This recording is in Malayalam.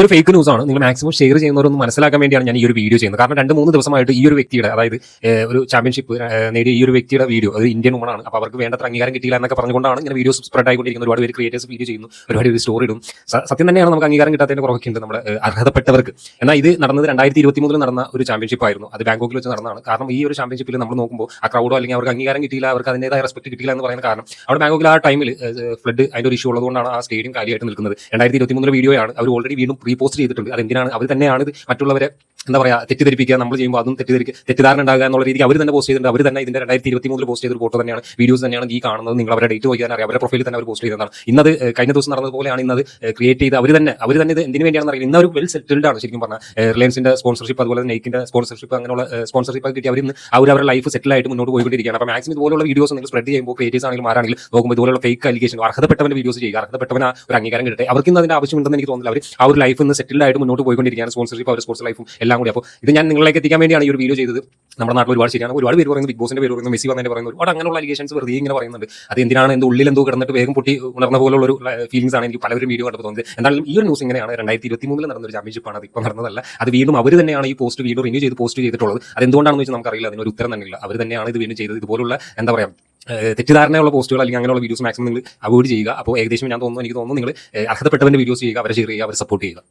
ഒരു ഫേക്ക് ന്യൂസ് ആണ്. നിങ്ങൾ മാക്സിമം ഷെയർ ചെയ്യുന്നവരൊന്ന് മനസ്സിലാക്കാൻ വേണ്ടിയാണ് ഞാൻ ഈ ഒരു വീഡിയോ ചെയ്യുന്നത്. കാരണം 2-3 ദിവസമായിട്ട് ഈ ഒരു വ്യക്തിയുടെ, അതായത് ഒരു ചാമ്പ്യൻഷിപ്പ് നേടിയ ഈ ഒരു വ്യക്തിയുടെ വീഡിയോ, അത് ഇന്ത്യൻ വുമണാണ്. അപ്പോൾ അവർക്ക് വേണ്ടത്ര അംഗീകാരം കിട്ടിയില്ല എന്നൊക്കെ പറഞ്ഞുകൊണ്ടാണ് ഇങ്ങനെ വീഡിയോസ് സ്പ്രെഡ് ആയിക്കൊണ്ടിരിക്കുന്നത്. ഒരുപാട് പേര് ക്രിയേറ്റേഴ്സ് വീഡിയോ ചെയ്യുന്നു, ഒരുപാട് പേര് സ്റ്റോറി ഇടും. സത്യം തന്നെയാണ്, നമുക്ക് അംഗീകാരം കിട്ടാത്തതിന്റെ കുറവൊക്കെ ഉണ്ട് നമ്മുടെ അർഹതപ്പെട്ടവർക്ക്. എന്നാൽ ഇത് നടന്നത് 2023 നടന്ന ഒരു ചാമ്പ്യൻഷിപ്പ് ആയിരുന്നു. അത് ബാങ്കോക്കിൽ വെച്ച് നടന്നതാണ്. കാരണം ഈ ഒരു ചാമ്പ്യൻഷിപ്പിൽ നമ്മൾ നോക്കുമ്പോൾ ആ ക്രൗഡോ അല്ലെങ്കിൽ അവർക്ക് അംഗീകാരം കിട്ടിയില്ല, അവർക്ക് അതിൻ്റെതായ റെസ്പെക്ട് കിട്ടിയില്ല എന്ന് പറയുന്ന കാരണം അവിടെ ബാങ്കോക്കിൽ ആ ടൈമിൽ ഫ്ലഡ് അതിന്റെ ഒരു ഇഷ്യൂ ഉള്ളതുകൊണ്ടാണ് ആ സ്റ്റേഡിയം കാലിയായിട്ട് നിൽക്കുന്നത്. 2023 വീഡിയോയാണ്. അവർ ഓൾറെഡി വീണ്ടും റീപോസ്റ്റ് ചെയ്തിട്ടുണ്ട്. അതെന്തിനാണ്? അവർ തന്നെയാണ് ഇത് മറ്റുള്ളവരെ എന്താ പറയുക തെറ്റിദ്ധരിപ്പിക്കുക, നമ്മൾ ചെയ്യുമ്പോൾ അതും തെറ്റിദ്ധാരണ ഉണ്ടാകുക എന്നുള്ള രീതിക്ക് അവർ തന്നെ പോസ്റ്റ് ചെയ്തിട്ടുണ്ട്. അവർ തന്നെ ഇതിന്റെ 2023 പോസ്റ്റ് ചെയ്ത ഫോട്ടോ തന്നെയാണ്, വീഡിയോസ് തന്നെയാണ് ഈ കാണുന്നത്. നിങ്ങൾ അവരുടെ ഡേറ്റ് നോക്കിയാൽ അറിയാം, അവരുടെ പ്രൊഫൈലിൽ തന്നെ അവർ പോസ്റ്റ് ചെയ്തതാണ്. ഇന്നത് കഴിഞ്ഞ ദിവസം നടന്നതുപോലെയാണ് ഇന്നത് ക്രിയേറ്റ് ചെയ്ത് അവർ തന്നെ ഇത് എന്തിനു വേണ്ടിയാണെന്ന് അറിയില്ല. ഇന്ന് ഒരു വെൽ സെറ്റിൽഡ് ആണ് ശരിക്കും പറഞ്ഞാൽ. റിലയൻസിന്റെ സ്പോൺസർഷിപ്പ്, അതുപോലെ നെയ്ക്കിന്റെ സ്പോൺസർഷിപ്പ്, അങ്ങനെയുള്ള സ്പോൺസർഷിപ്പ് കിട്ടി അവർ ഇന്ന് അവരുടെ ലൈഫ് സെറ്റിൽ ആയിട്ട് മുന്നോട്ട് പോയിക്കൊണ്ടിരിക്കുകയാണ്. അപ്പോൾ മാക്സിമം ഇതുപോലുള്ള വീഡിയോസ് നിങ്ങൾ സ്പ്രെഡ് ചെയ്യുമ്പോൾ ക്രിയേറ്റേഴ്സ് ആണെങ്കിലും ആരാണെങ്കിലും നോക്കുമ്പോൾ ഇതുപോലുള്ള ഫേക്ക് അലിഗേഷൻ, അർഹതപ്പെട്ടവന്റെ വീഡിയോസ് ചെയ്യുക, അർഹതപ്പെട്ടവൻ ഒരു അംഗീകാരം കിട്ടട്ടെ. അവർക്ക് ഇന്ന് അതിന്റെ ആവശ്യമുണ്ടെന്ന് എനിക്ക് തോന്നുന്നില്ല. അവർ ആ ഒരു ലൈഫ് ഇന്ന് സെറ്റിൽഡ് ആയിട്ട് മുന്നോട്ട് പോയിക്കൊണ്ടിരിക്കുകയാണ്. സ്പോൺസർഷിപ്പ്, അവർ സ്പോർട്സ് ലൈഫും എല്ലാം കൂടി. അപ്പോൾ ഇത് ഞാൻ നിങ്ങളിലേക്ക് എത്തിക്കാൻ വേണ്ടിയാണ് ഈ ഒരു വീഡിയോ ചെയ്തത്. നമ്മുടെ നാട്ടിൽ ഒരുപാട് ശരിയാണ്, ഒരുപാട് പേര് പറയുന്നത്, ബിഗ് ബോസിന്റെ പേര് പറയുന്നത്, മെസ്സി വന്നതിന്റെ പറയുന്നത്, ഒരുപാട് അങ്ങനെയുള്ള അലിഗേഷൻസ് വെറുതെ ഇങ്ങനെ പറയുന്നുണ്ട്. അത് എന്തിനാണ്, എന്തോ ഉള്ളിൽ എന്തോ കിടന്നിട്ട് വേഗം പൊട്ടി ഉണർന്ന പോലുള്ള ഒരു ഫീലിംഗ്സ് ആണ് എനിക്ക് പലവരും വീഡിയോ കണ്ടപ്പോൾ തോന്നുന്നത്. എന്തായാലും ഈ ഒരു ന്യൂസ് ഇങ്ങനെയാണ്. 2023 നടന്ന ഒരു ചാമ്പ്യൻഷിപ്പാണ്, അത് ഇപ്പോൾ നടന്നതല്ല. അത് വീണ്ടും അവർ തന്നെയാണ് ഈ പോസ്റ്റ് വീണ്ടും റിന്യൂ ചെയ്ത് പോസ്റ്റ് ചെയ്തിട്ടുള്ളത്. അത് എന്തുകൊണ്ടാണെന്ന് വെച്ചാൽ നമുക്കറിയില്ല, അതിനൊരു ഉത്തരം തന്നെയില്ല. അവർ തന്നെയാണ് ഇത് വീണ്ടും ചെയ്തത്. ഇതുപോലുള്ള എന്താ പറയുക തെറ്റിദ്ധാരണയുള്ള പോസ്റ്റുകൾ അല്ലെങ്കിൽ അങ്ങനെയുള്ള വീഡിയോസ് മാക്സിമം നിങ്ങൾ അവോയ്ഡ് ചെയ്യുക. അപ്പോൾ ഏകദേശം എനിക്ക് തോന്നുന്നു നിങ്ങൾ അർഹതപ്പെട്ടവന്റെ വീഡിയോസ് ചെയ്യുക, അവരെ ഷെയർ ചെയ്യുക, അവരെ സപ്പോർട്ട് ചെയ്യുക.